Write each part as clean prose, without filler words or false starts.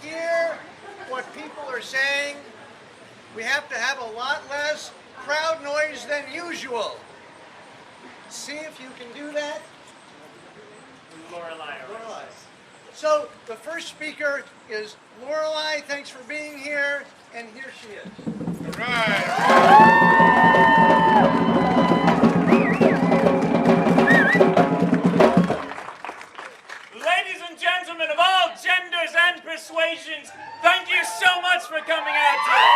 hear what people are saying, we have to have a lot less crowd noise than usual. See if you can do that. Lorelei Erisis. So the first speaker is Lorelei. Thanks for being here, and here she is. All right. Ladies and gentlemen of all genders and persuasions, thank you so much for coming out today.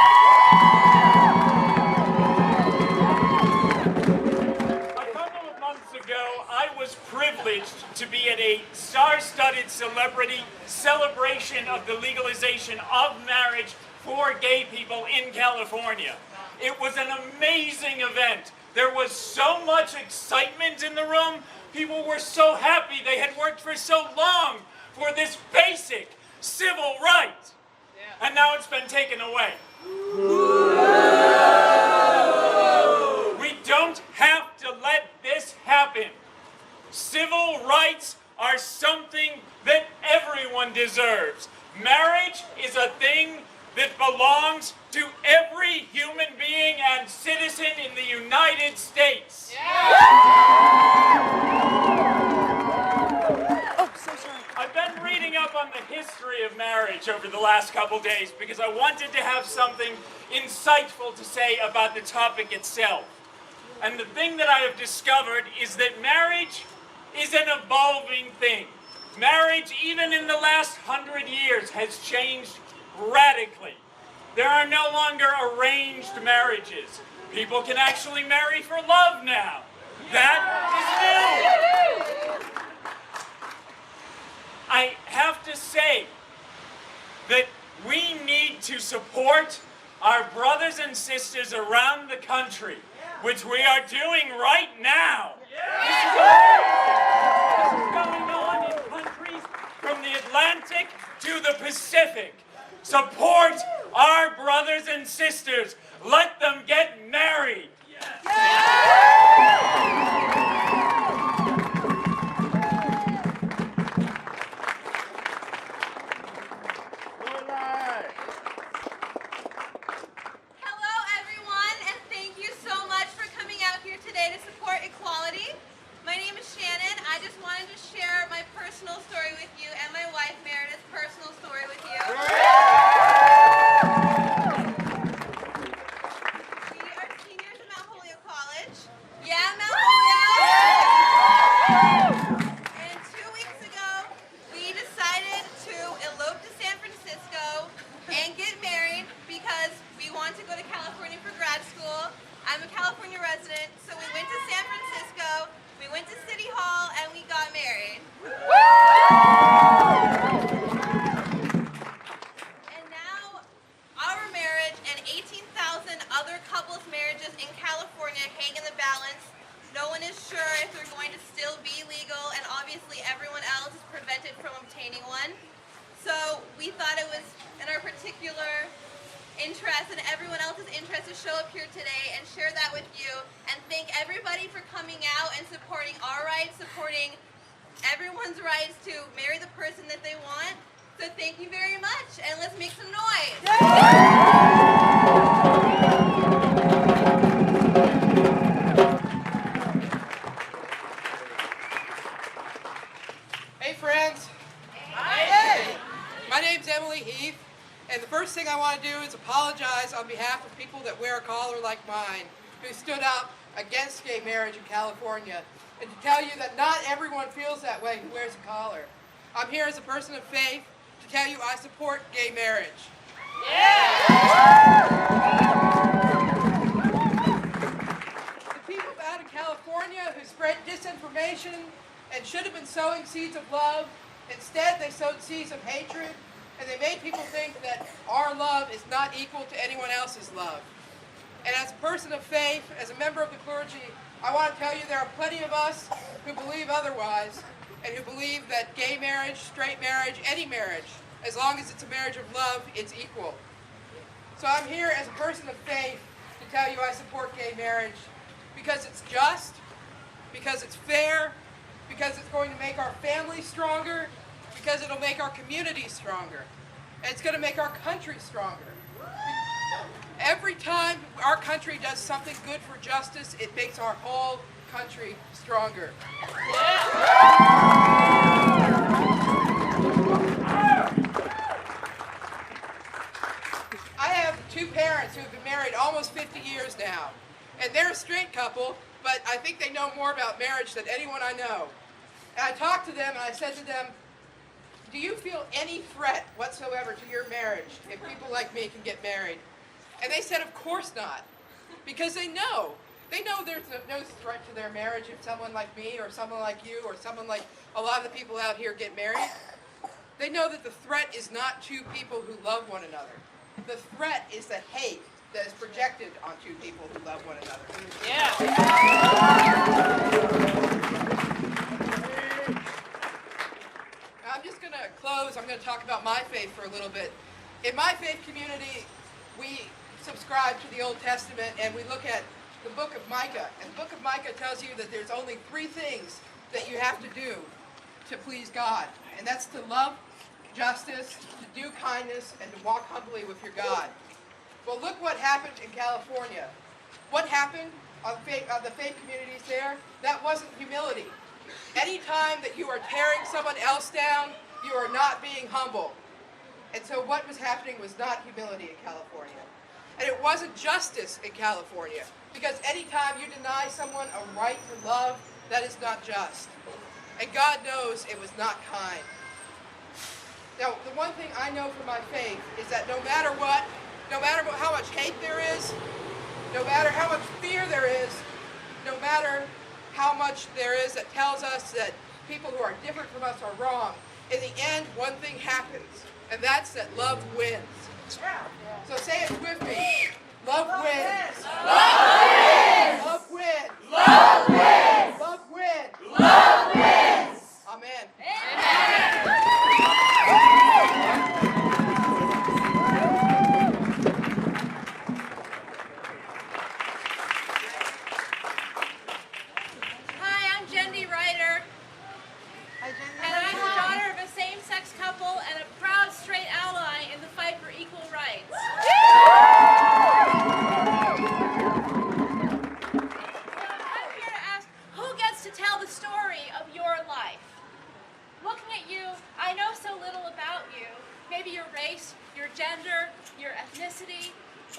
A couple of months ago, I was privileged to be at a star-studded celebrity celebration of the legalization of marriage for gay people in California. It was an amazing event. There was so much excitement in the room. People were so happy they had worked for so long for this basic civil right. And now it's been taken away. We don't have to let this happen. Civil rights are something that everyone deserves. Marriage is a thing that belongs to every human being and citizen in the United States. Oh, so sorry. I've been reading up on the history of marriage over the last couple days because I wanted to have something insightful to say about the topic itself. And the thing that I have discovered is that marriage is an evolving thing. Marriage, even in the last 100 years, has changed radically. There are no longer arranged marriages. People can actually marry for love now. That is new. I have to say that we need to support our brothers and sisters around the country, which we are doing right now. This is going on in countries from the Atlantic to the Pacific. Support our brothers and sisters. Let them get married. Hello, everyone, and thank you so much for coming out here today to support equality. My name is Shannon. I just wanted to share my personal story with you and my wife Meredith's personal story with you. We are seniors at Mount Holyoke College. Yeah, Mount Holyoke! And 2 weeks ago, we decided to elope to San Francisco and get married because we want to go to California for grad school. I'm a California resident, so we went to San Francisco, we went to City Hall, and we got married. And now, our marriage and 18,000 other couples' marriages in California hang in the balance. No one is sure if they're going to still be legal, and obviously everyone else is prevented from obtaining one. So we thought it was in our particular interest and everyone else's interest to show up here today and share that with you, and thank everybody for coming out and supporting our rights, supporting everyone's rights to marry the person that they want. So thank you very much, and let's make some noise. Hey friends. Hey. My name's Emily Heath, and the first thing I want to do is apologize on behalf of people that wear a collar like mine, who stood up against gay marriage in California, and to tell you that not everyone feels that way who wears a collar. I'm here as a person of faith to tell you I support gay marriage. The people out in California who spread disinformation and should have been sowing seeds of love, instead they sowed seeds of hatred, and they made people think that our love is not equal to anyone else's love. And as a person of faith, as a member of the clergy, I want to tell you there are plenty of us who believe otherwise, and who believe that gay marriage, straight marriage, any marriage, as long as it's a marriage of love, it's equal. So I'm here as a person of faith to tell you I support gay marriage because it's just, because it's fair, because it's going to make our families stronger, because it'll make our communities stronger. and it's going to make our country stronger. Every time our country does something good for justice, it makes our whole country stronger. I have two parents who have been married almost 50 years now, and they're a straight couple, but I think they know more about marriage than anyone I know. And I talked to them and I said to them, do you feel any threat whatsoever to your marriage if people like me can get married? And they said, of course not, because they know there's no threat to their marriage if someone like me or someone like you or someone like a lot of the people out here get married. They know that the threat is not two people who love one another. The threat is the hate that is projected on two people who love one another. I'm just going to close. I'm going to talk about my faith for a little bit. In my faith community, we subscribe to the Old Testament and we look at the book of Micah. And the book of Micah tells you that there's only 3 things that you have to do to please God. And that's to love justice, to do kindness, and to walk humbly with your God. Well, look what happened in California. What happened on the faith communities there? That wasn't humility. Anytime that you are tearing someone else down, you are not being humble. And so what was happening was not humility in California. And it wasn't justice in California. Because anytime you deny someone a right to love, that is not just. And God knows it was not kind. Now, the one thing I know from my faith is that no matter how much hate there is, no matter how much fear there is, no matter how much there is that tells us that people who are different from us are wrong, in the end, one thing happens, and that's that love wins. So say it with me. Love wins. Love wins. Love wins. Love wins. Love wins. Amen. Hi, I'm Jendi Reiter, and I'm the daughter of a same-sex couple and a proud straight ally in the fight for equal rights. I'm here to ask, who gets to tell the story of your life? Looking at you, I know so little about you. Maybe your race, your gender, your ethnicity.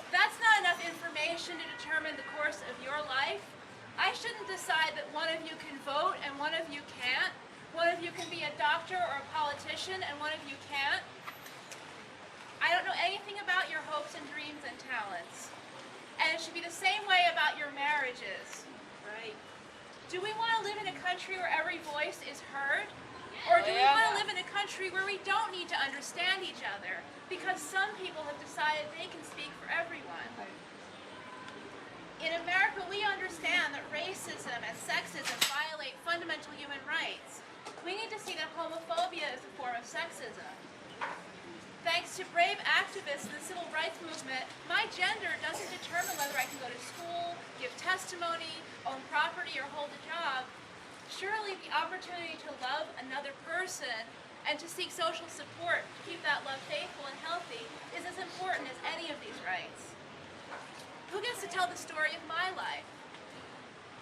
That's not enough information to determine the course of your life. I shouldn't decide that one of you can vote and one of you can't. One of you can be a doctor or a politician and one of you can't. I don't know anything about your hopes and dreams and talents. And it should be the same way about your marriages. Right. Do we want to live in a country where every voice is heard? Or do we want to live in a country where we don't need to understand each other because some people have decided they can speak for everyone? In America, we understand that racism and sexism violate fundamental human rights. We need to see that homophobia is a form of sexism. Thanks to brave activists in the civil rights movement, my gender doesn't determine whether I can go to school, give testimony, own property, or hold a job. Surely the opportunity to love another person and to seek social support to keep that love faithful and healthy is as important as any of these rights. Who gets to tell the story of my life?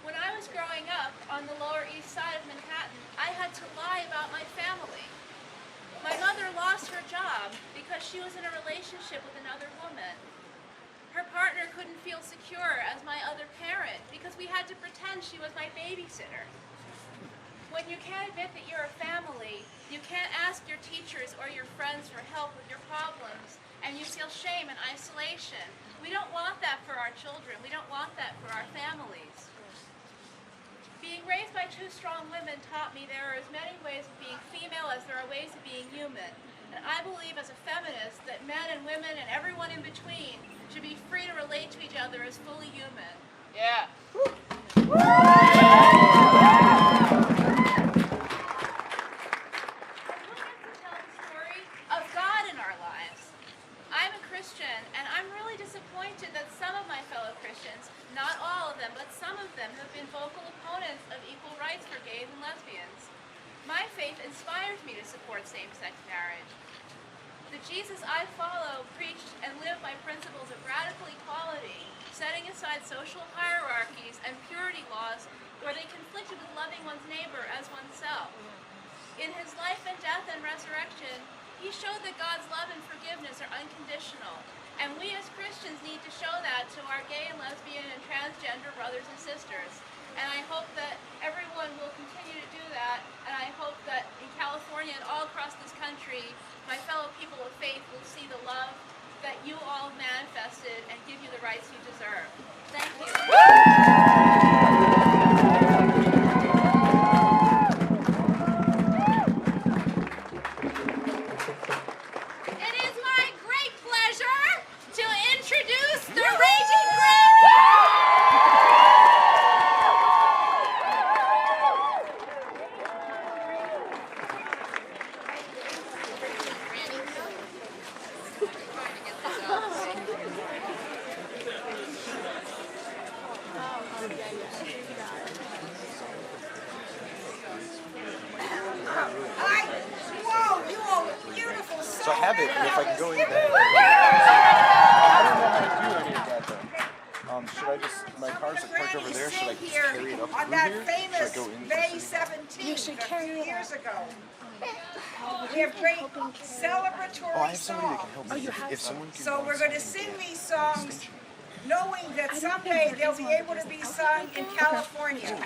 When I was growing up on the Lower East Side of Manhattan, I had to lie about my family. My mother lost her job because she was in a relationship with another woman. Her partner couldn't feel secure as my other parent because we had to pretend she was my babysitter. When you can't admit that you're a family, you can't ask your teachers or your friends for help with your problems, and you feel shame and isolation. We don't want that for our children. We don't want that for our families. Being raised by two strong women taught me there are as many ways of being female as there are ways of being human. And I believe as a feminist that men and women and everyone in between should be free to relate to each other as fully human. Yeah. And I'm really disappointed that some of my fellow Christians, not all of them, but some of them have been vocal opponents of equal rights for gays and lesbians. My faith inspires me to support same-sex marriage. The Jesus I follow preached and lived by principles of radical equality, setting aside social hierarchies and purity laws where they conflicted with loving one's neighbor as oneself. In his life and death and resurrection, he showed that God's love and forgiveness are unconditional, and we as Christians need to show that to our gay and lesbian and transgender brothers and sisters. And I hope that everyone will continue to do that, and I hope that in California and all across this country, my fellow people of faith will see the love that you all manifested and give you the rights you deserve. Thank you. It is my great pleasure to introduce the Raging Grannies! Whoa, you all beautiful so So I have it, and if I can go in there. I don't know how to do any of that though. Should I just, my car's like parked over there, should I just carry it up on through that here? famous Should I go in May through 17th a few years ago. We have great celebratory Oh, I have somebody that songs. can help me. If someone can So we're going to sing these songs knowing that someday they'll be able to be sung in California. Well,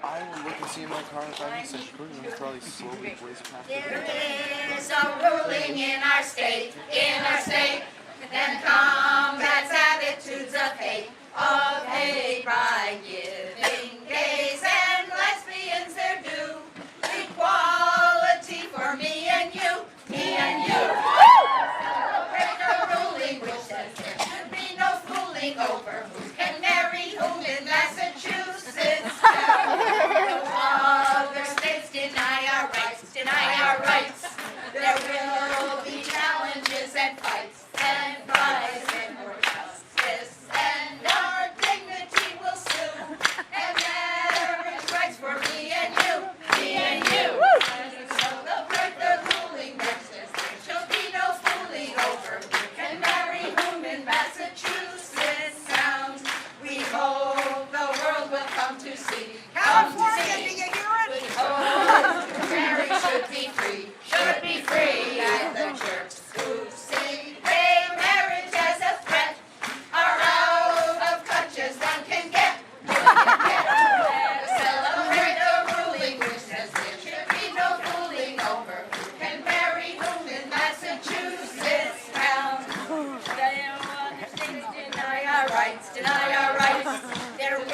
I will look and see in my car if I need such a and probably slowly blaze past it. There is a ruling in our state, that combats attitudes of hate by giving gays and lesbians their due. Equality for me and you. Celebrate a ruling which says there should be no fooling over who can marry whom in Massachusetts. No other states deny our rights. There will be challenges and fights and fights and more justice, and our dignity will sue. And marriage rights for me and you. And celebrate the ruling that says there shall be no fooling over who can marry whom in Massachusetts sounds. We hope the world will come to see. California, do you hear it? Marriage should be free, and the jerks who see gay marriage as a threat are out of touch as one can get. Celebrate a ruling which says there should be no fooling over who can marry whom in Massachusetts town. They deny our rights. There will be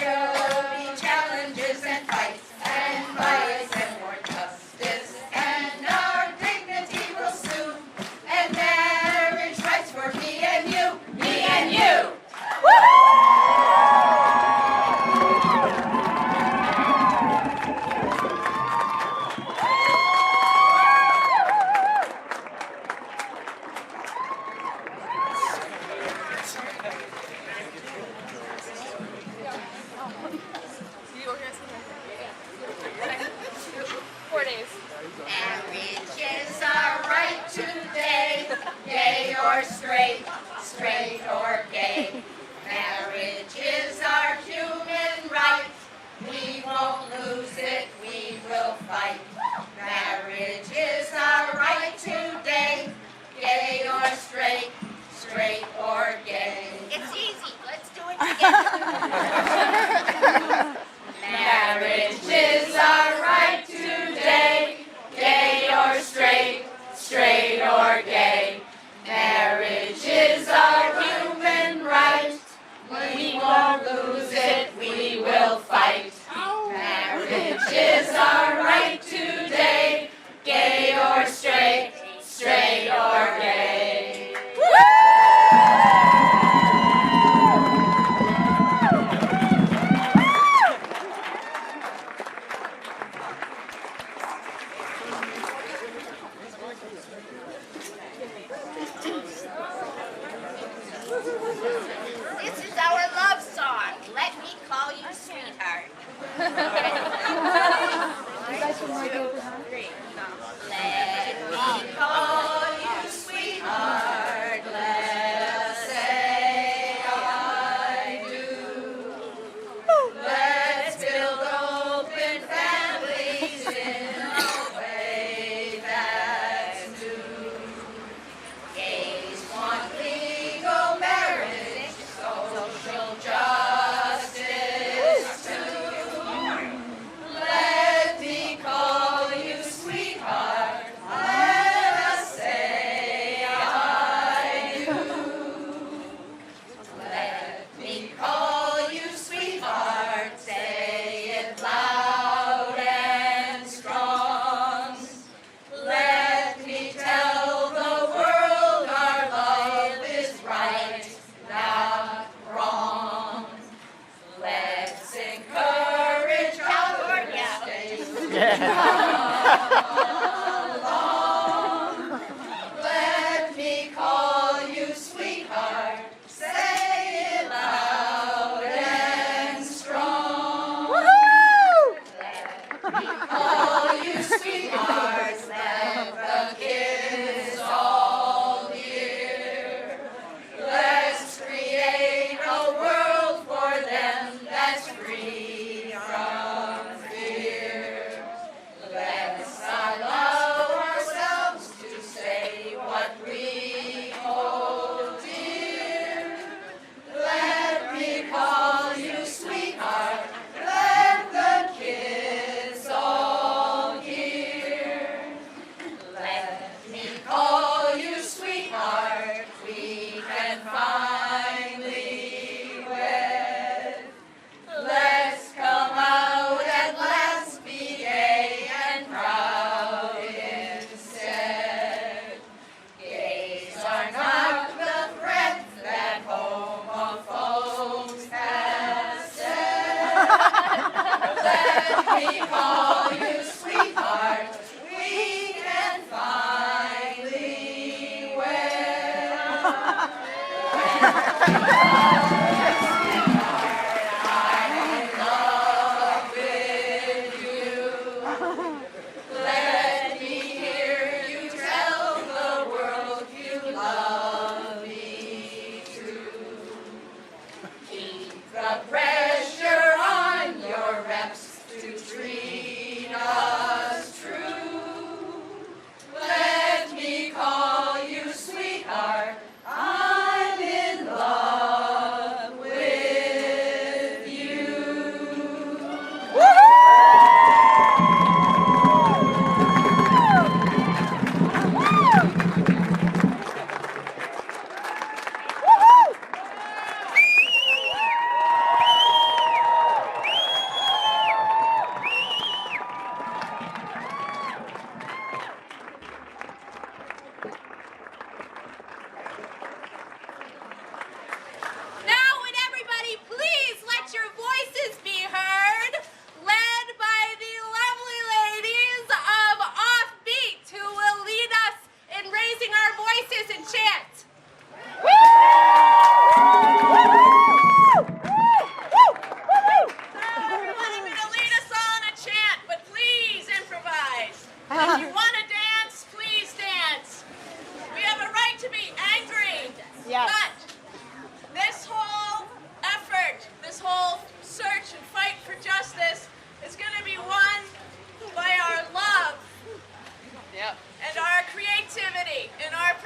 challenges and fights and more justice, and our dignity will sue. And marriage rights for me and you. Marriage is our right today, gay or straight or gay. Marriage is our human right. We won't lose it, we will fight. Marriage is our right today, gay or straight or gay. It's easy. Let's do it together. Marriage is our right today, gay or straight or gay. Marriage is our human right. We won't lose it, we will fight. Marriage is our right today, gay or straight or gay. This is our love song. Let me call you sweetheart. Let me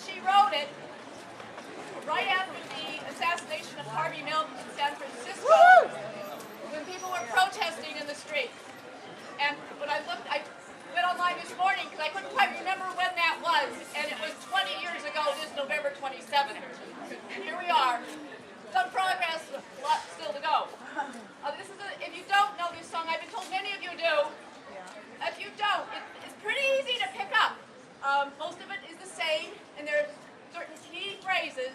she wrote it right after the assassination of Harvey Milk in San Francisco, when people were protesting in the street. And when I looked, I went online this morning because I couldn't quite remember when that was, and it was 20 years ago. It is November 27th. And here we are. Some progress, a lot still to go. If you don't know this song, I've been told many of you do. If you don't, it's pretty easy to pick up. Most of it is the same, and there are certain key phrases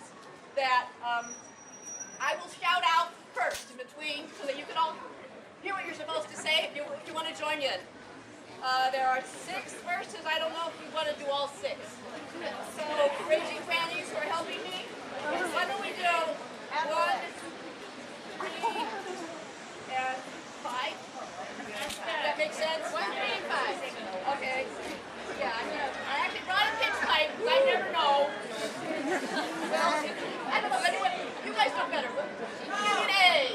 that I will shout out first in between so that you can all hear what you're supposed to say if you want to join in. There are 6 verses. I don't know if you want to do all 6. So, Raging Grannies who are helping me, why don't we do 1, 3, and 5? That makes sense? 1, 3, and 5. Okay. Yeah, I actually brought a pitch pipe because I never know. Well, I don't know if anyone, you guys know better. Give me an A.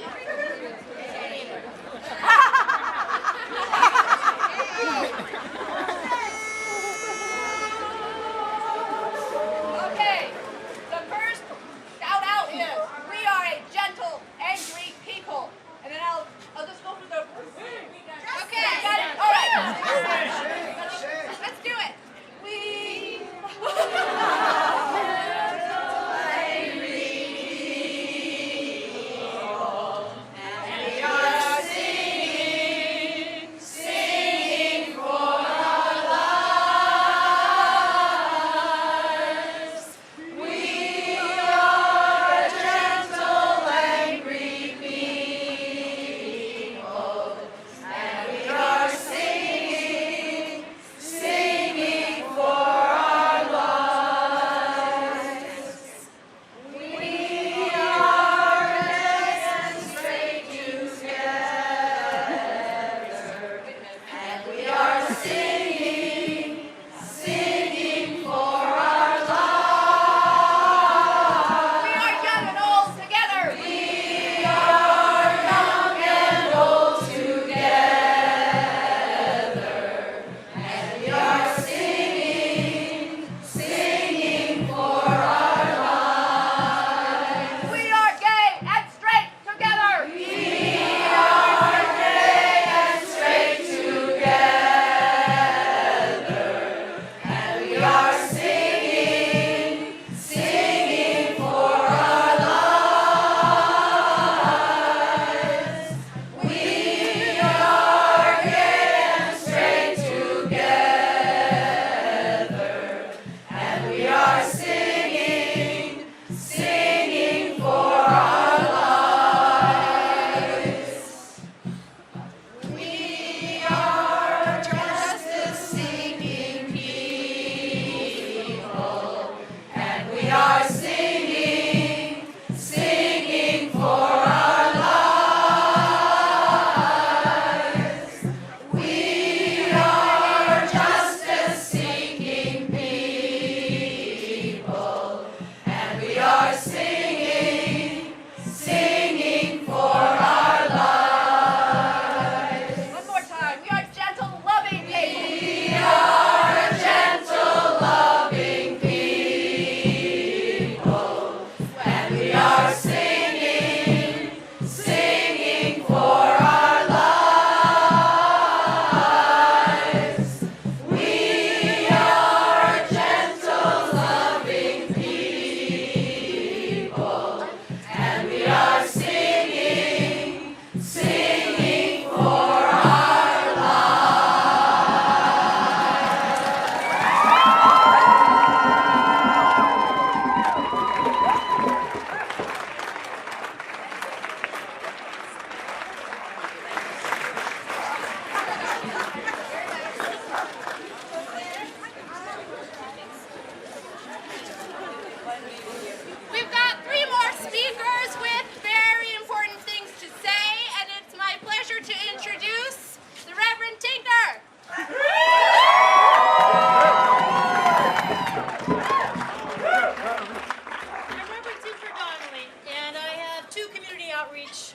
Okay, the first shout out is, we are a gentle, angry people. And then I'll just go through the... Okay, got it? All right. Let's do it. We...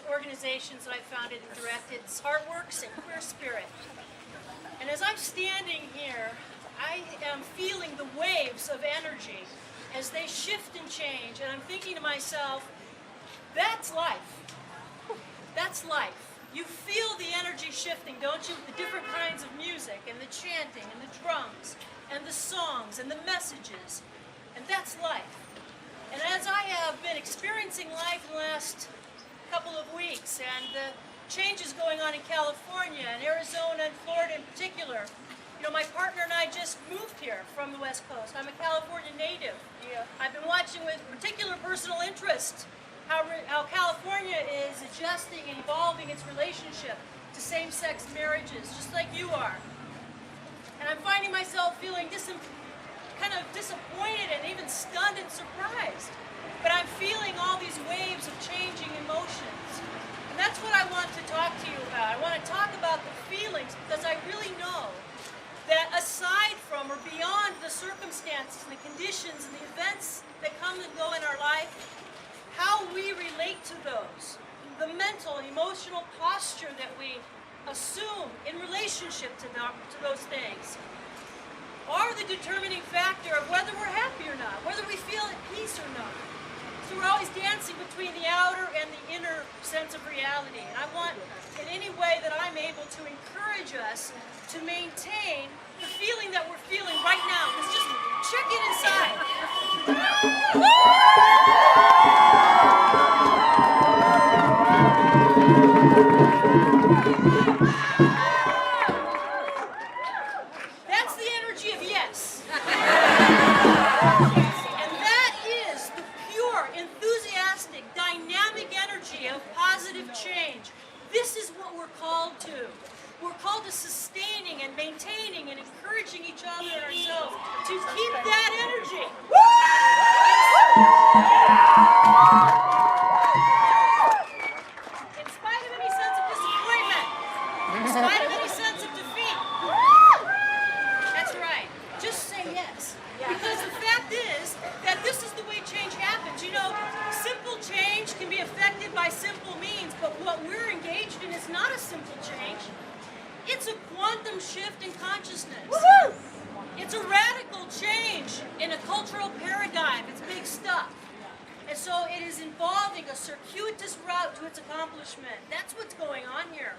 organizations that I founded and directed, Heartworks and Queer Spirit. And as I'm standing here, I am feeling the waves of energy as they shift and change, and I'm thinking to myself, that's life. That's life. You feel the energy shifting, don't you? With the different kinds of music, and the chanting, and the drums, and the songs, and the messages. And that's life. And as I have been experiencing life in the last couple of weeks, and the changes going on in California, and Arizona, and Florida in particular, you know, my partner and I just moved here from the West Coast. I'm a California native. I've been watching with particular personal interest how California is adjusting and evolving its relationship to same-sex marriages, just like you are. And I'm finding myself feeling kind of disappointed and even stunned and surprised. But I'm feeling all these waves of changing emotions. And that's what I want to talk to you about. I want to talk about the feelings because I really know that aside from or beyond the circumstances and the conditions and the events that come and go in our life, how we relate to those, the mental and emotional posture that we assume in relationship to those things, are the determining factor of whether we're happy or not, whether we feel at peace or not. So we're always dancing between the outer and the inner sense of reality. And I want, in any way that I'm able, to encourage us to maintain the feeling that we're feeling right now. Let's just check it inside. That's the energy of yes. And that is the pure, enthusiastic, dynamic energy of positive change. This is what we're called to. We're called to sustaining and maintaining and encouraging each other and ourselves to keep that energy. In spite of any sense of disappointment, in spite of any sense of defeat. That's right. Just say yes. Because the fact is that this is the way change happens. You know, simple change can be affected by simple means, but what we're engaged in is not a simple change. It's a quantum shift in consciousness. Woo-hoo! It's a radical change in a cultural paradigm. It's big stuff. And so it is involving a circuitous route to its accomplishment. That's what's going on here.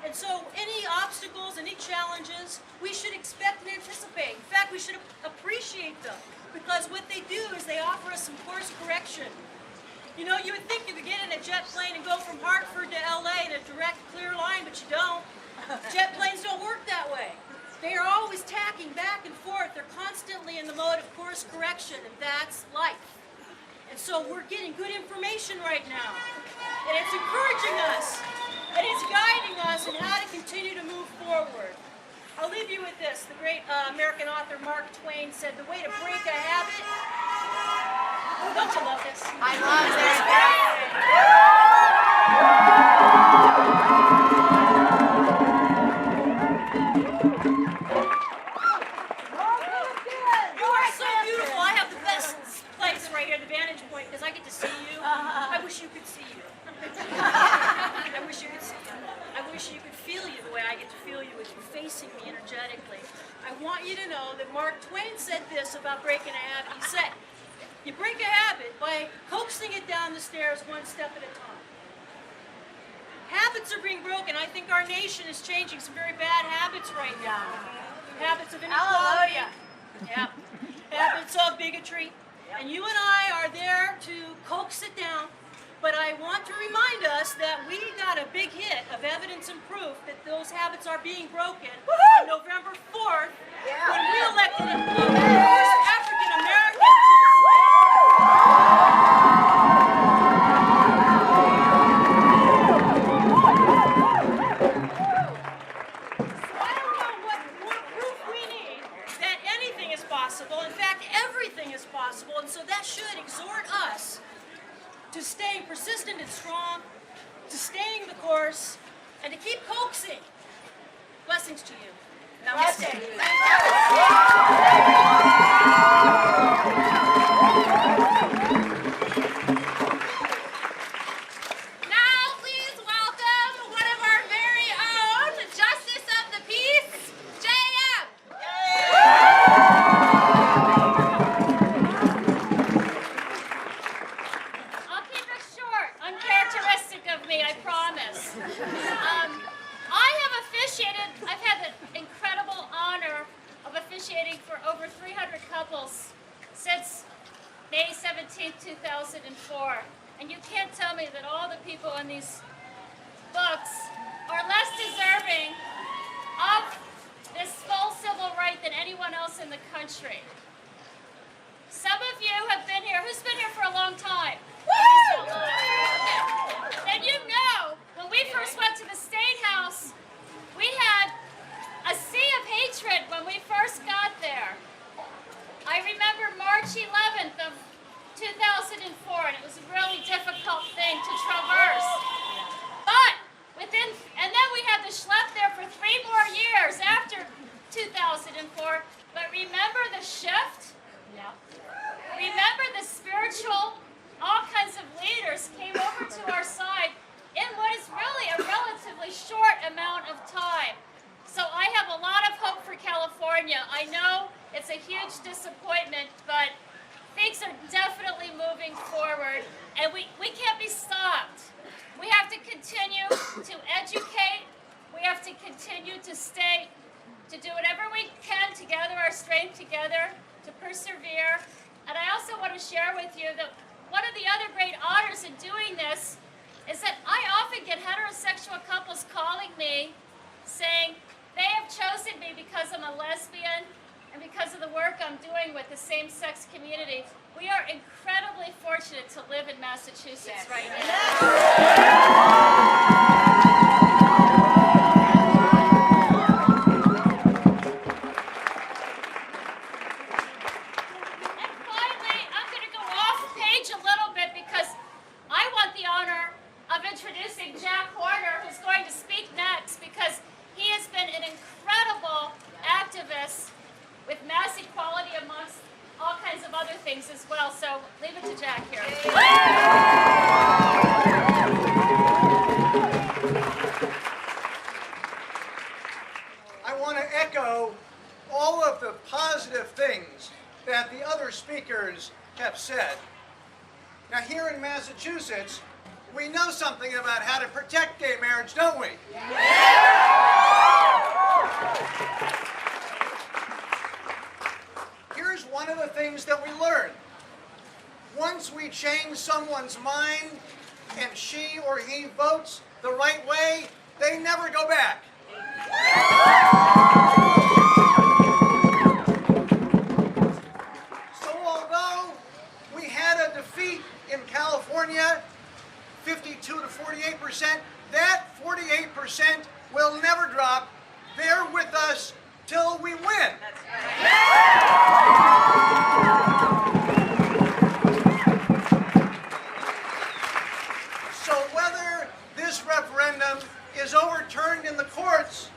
And so any obstacles, any challenges, we should expect and anticipate. In fact, we should appreciate them, because what they do is they offer us some course correction. You know, you would think you could get in a jet plane and go from Hartford to LA in a direct, clear line, but you don't. Jet planes don't work that way. They are always tacking back and forth. They're constantly in the mode of course correction, and that's life. And so we're getting good information right now. And it's encouraging us, and it's guiding us in how to continue to move forward. I'll leave you with this. The great American author Mark Twain said, the way to break a habit... Oh, don't you love this? I love You are so beautiful. I have the best place right here, the vantage point, because I get to see you. I wish you could see you. I wish you could see you. I wish you could feel you the way I get to feel you with you facing me energetically. I want you to know that Mark Twain said this about breaking a habit. He said, you break a habit by coaxing it down the stairs one step at a time. Habits are being broken. I think our nation is changing some very bad habits right now. Habits of inequality. Yeah. Habits of bigotry. And you and I are there to coax it down. But I want to remind us that we got a big hit of evidence and proof that those habits are being broken on November 4th when we elected the first African American. So I don't know what more proof we need that anything is possible. In fact, everything is possible, and so that should exhort us to staying persistent and strong, to staying the course, and to keep coaxing. Blessings to you. Namaste. Now please welcome one of our very own Justice of the Peace, J.M. May 17, 2004. And you can't tell me that all the people in these books are less deserving of this full civil right than anyone else in the country. Some of you have been here. Who's been here for a long time? Then you know, when we first went to the State House, we had a sea of hatred when we first got there. I remember March 11th of 2004, and it was a really difficult thing to traverse. But and then we had to schlep there for 3 more years after 2004. But remember the shift? Yeah. Remember the spiritual, all kinds of leaders came over to our side in what is really a relatively short amount of time. So I have a lot of hope for California. I know it's a huge disappointment, but things are definitely moving forward, and we can't be stopped. We have to continue to educate. We have to continue to do whatever we can to gather our strength together, to persevere. And I also want to share with you that one of the other great honors in doing this is that I often get heterosexual couples calling me saying they have chosen me because I'm a lesbian and because of the work I'm doing with the same-sex community. We are incredibly fortunate to live in Massachusetts right now. Introducing Jack Hornor, who's going to speak next, because he has been an incredible activist with mass equality amongst all kinds of other things as well. So leave it to Jack here. I want to echo all of the positive things that the other speakers have said. Now here in Massachusetts, we know something about how to protect gay marriage, don't we? Here's one of the things that we learned. Once we change someone's mind and she or he votes the right way, they never go back. So although we had a defeat in California, 52 to 48%, that 48% will never drop. They're with us till we win. So whether this referendum is overturned in the courts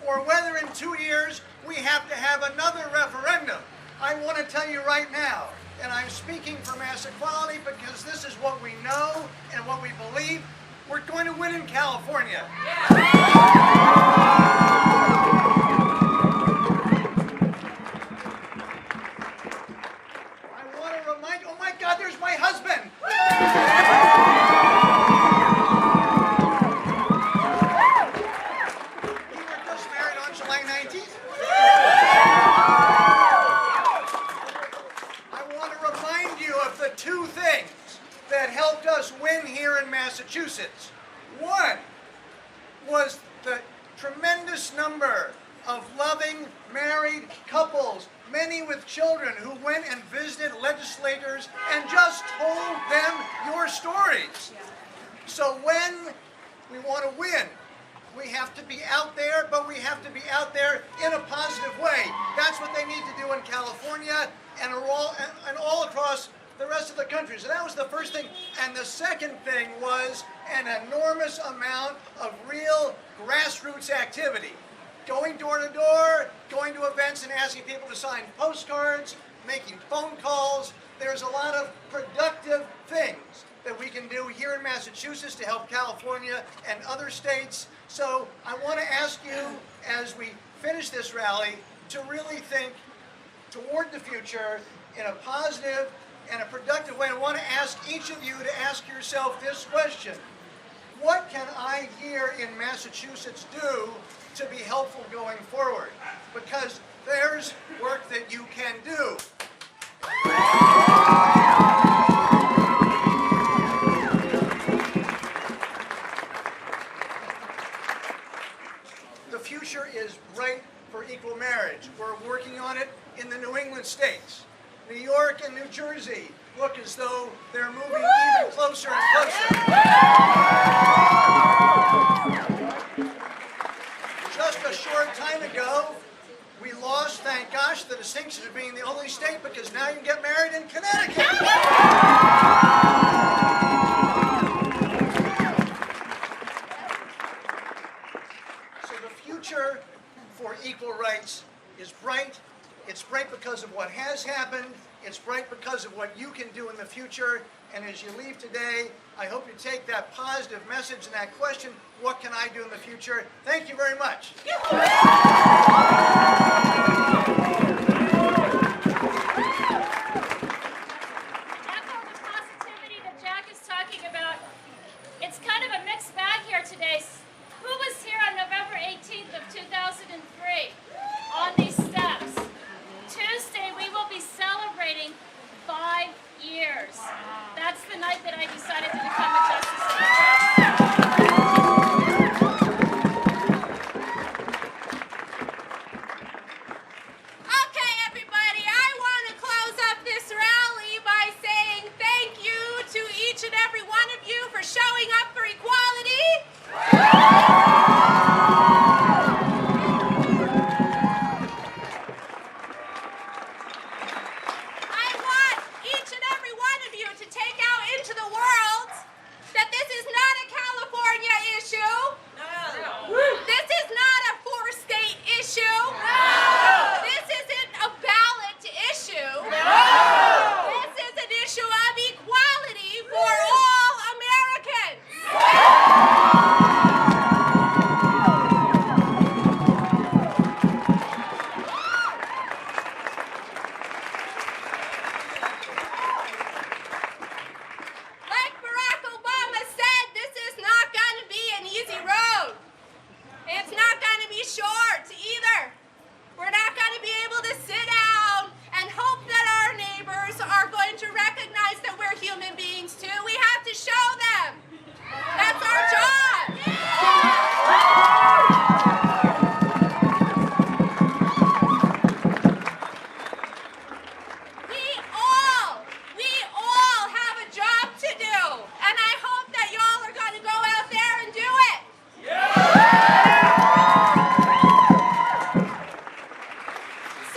or whether in 2 years we have to have another referendum, I want to tell you right now, and I'm speaking for mass equality because this is what we know and what we believe, we're going to win in California. I want to remind you, oh my God, there's my husband. We were just married on July 19th. Of the 2 things that helped us win here in Massachusetts. One was the tremendous number of loving married couples, many with children, who went and visited legislators and just told them your stories. So when we want to win, we have to be out there, but we have to be out there in a positive way. That's what they need to do in California and all across the rest of the country. So that was the first thing. And the second thing was an enormous amount of real grassroots activity. Going door to door, going to events and asking people to sign postcards, making phone calls. There's a lot of productive things that we can do here in Massachusetts to help California and other states. So I want to ask you, as we finish this rally, to really think toward the future in a positive and a productive way. I want to ask each of you to ask yourself this question. What can I here in Massachusetts do to be helpful going forward? Because there's work that you can do. though they're moving even closer and closer. Just a short time ago, we lost, thank gosh, the distinction of being the only state, because now you can get married in Connecticut. So the future for equal rights is bright. It's bright because of what has happened. It's bright because of what you can do in the future. And as you leave today, I hope you take that positive message and that question, what can I do in the future? Thank you very much. Echo the positivity that Jack is talking about. It's kind of a mixed bag here today. Who was here on November 18th of 2003 on these steps? Tuesday, we will be celebrating 5 years. That's the night that I decided to become a justice of the peace. Okay, everybody, I want to close up this rally by saying thank you to each and every one of you for showing up for equality. I want each and every one of you to take out into the world that this is not a California issue. This is not a four-state issue. This isn't a ballot issue. This is an issue of equality for all Americans. Like Barack Obama said, this is not going to be an easy road. It's not going to be short either. We're not going to be able to sit down and hope that our neighbors are going to recognize that we're human beings too. We have to show them. That's our job. We all have a job to do. And I hope that y'all are going to go out there and do it.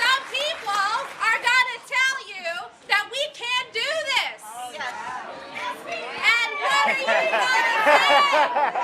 Some people are going to tell you that we can't do this. And what are you going to say?